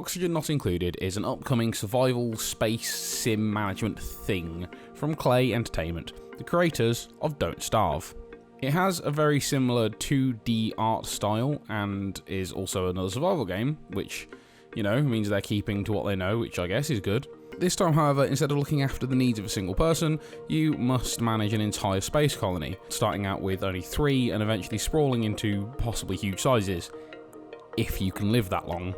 Oxygen Not Included is an upcoming survival space sim management thing from Clay Entertainment, the creators of Don't Starve. It has a very similar 2D art style and is also another survival game, which, means they're keeping to what they know, which I guess is good. This time, however, instead of looking after the needs of a single person, you must manage an entire space colony, starting out with only 3 and eventually sprawling into possibly huge sizes, if you can live that long.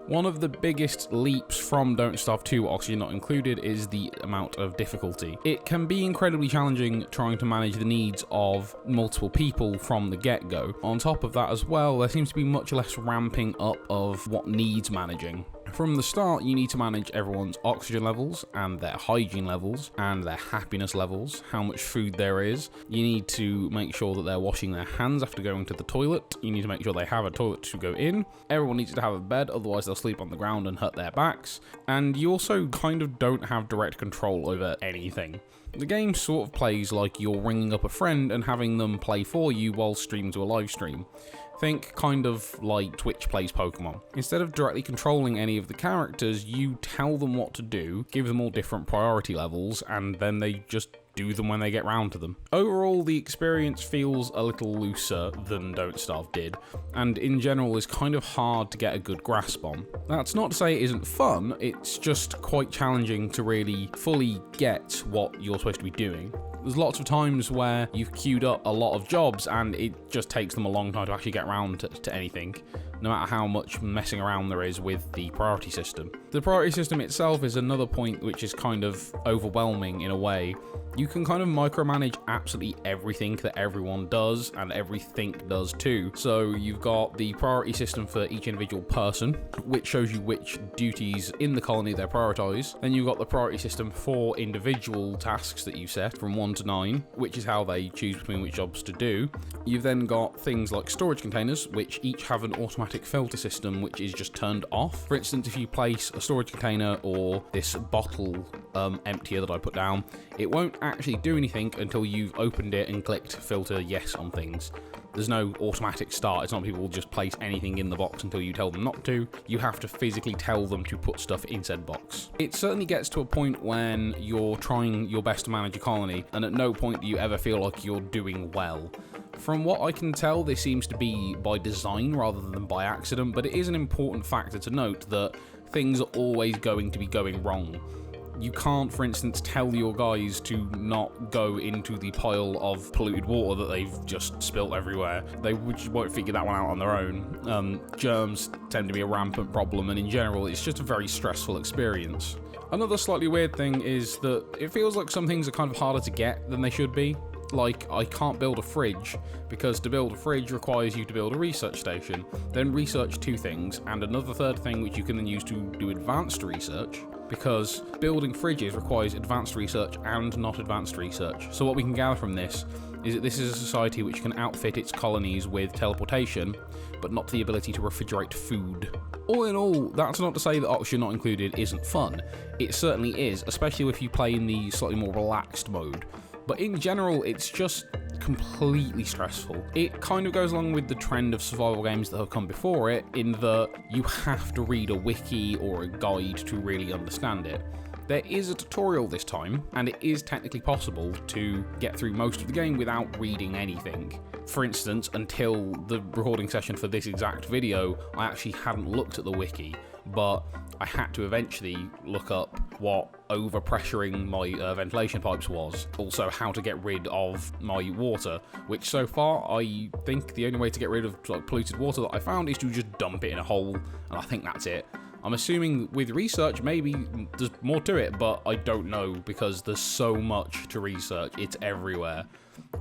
One of the biggest leaps from Don't Starve to Oxygen Not Included is the amount of difficulty. It can be incredibly challenging trying to manage the needs of multiple people from the get-go. On top of that as well, there seems to be much less ramping up of what needs managing. From the start, you need to manage everyone's oxygen levels and their hygiene levels and their happiness levels, how much food there is. You need to make sure that they're washing their hands after going to the toilet. You need to make sure they have a toilet to go in. Everyone needs to have a bed, otherwise they'll sleep on the ground and hurt their backs. And you also kind of don't have direct control over anything. The game sort of plays like you're ringing up a friend and having them play for you while streaming to a live stream. Think kind of like Twitch plays Pokemon. Instead of directly controlling any of the characters, you tell them what to do, give them all different priority levels, and then they just do them when they get round to them. Overall, the experience feels a little looser than Don't Starve did, and in general is kind of hard to get a good grasp on. That's not to say it isn't fun, it's just quite challenging to really fully get what you're supposed to be doing. There's lots of times where you've queued up a lot of jobs and it just takes them a long time to actually get around to anything, no matter how much messing around there is with the priority system. The priority system itself is another point which is kind of overwhelming in a way. You can kind of micromanage absolutely everything that everyone does, and everything does too. So you've got the priority system for each individual person, which shows you which duties in the colony they're prioritized. Then you've got the priority system for individual tasks that you set from 1 to 9, which is how they choose between which jobs to do. You've then got things like storage containers, which each have an automatic filter system which is just turned off. For instance, if you place a storage container or this bottle emptier that I put down, it won't actually do anything until you've opened it and clicked filter yes on things. There's no automatic start. It's not people will just place anything in the box until you tell them not to. You have to physically tell them to put stuff in said box. It certainly gets to a point when you're trying your best to manage a colony, and at no point do you ever feel like you're doing well. From what I can tell, this seems to be by design rather than by accident, but it is an important factor to note that things are always going to be going wrong. You can't, for instance, tell your guys to not go into the pile of polluted water that they've just spilt everywhere. They won't figure that one out on their own. Germs tend to be a rampant problem, and in general, it's just a very stressful experience. Another slightly weird thing is that it feels like some things are kind of harder to get than they should be. Like, I can't build a fridge, because to build a fridge requires you to build a research station, then research 2 things, and another third thing which you can then use to do advanced research, because building fridges requires advanced research and not advanced research. So what we can gather from this is that this is a society which can outfit its colonies with teleportation, but not the ability to refrigerate food. All in all, that's not to say that Oxygen Not Included isn't fun. It certainly is, especially if you play in the slightly more relaxed mode. But in general, it's just completely stressful. It kind of goes along with the trend of survival games that have come before it, in that you have to read a wiki or a guide to really understand it. There is a tutorial this time, and it is technically possible to get through most of the game without reading anything. For instance, until the recording session for this exact video, I actually hadn't looked at the wiki, but I had to eventually look up what overpressuring my ventilation pipes was. Also, how to get rid of my water, which so far I think the only way to get rid of polluted water that I found is to just dump it in a hole, and I think that's it. I'm assuming with research, maybe there's more to it, but I don't know because there's so much to research. It's everywhere.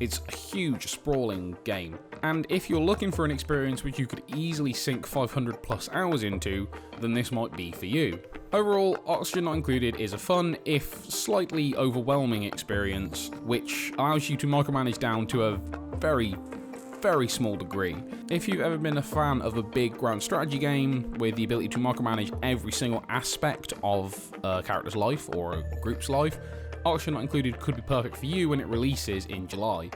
It's a huge, sprawling game. And if you're looking for an experience which you could easily sink 500 plus hours into, then this might be for you. Overall, Oxygen Not Included is a fun, if slightly overwhelming experience, which allows you to micromanage down to a very small degree. If you've ever been a fan of a big grand strategy game with the ability to micromanage every single aspect of a character's life or a group's life, Oxygen Not Included could be perfect for you when it releases in July.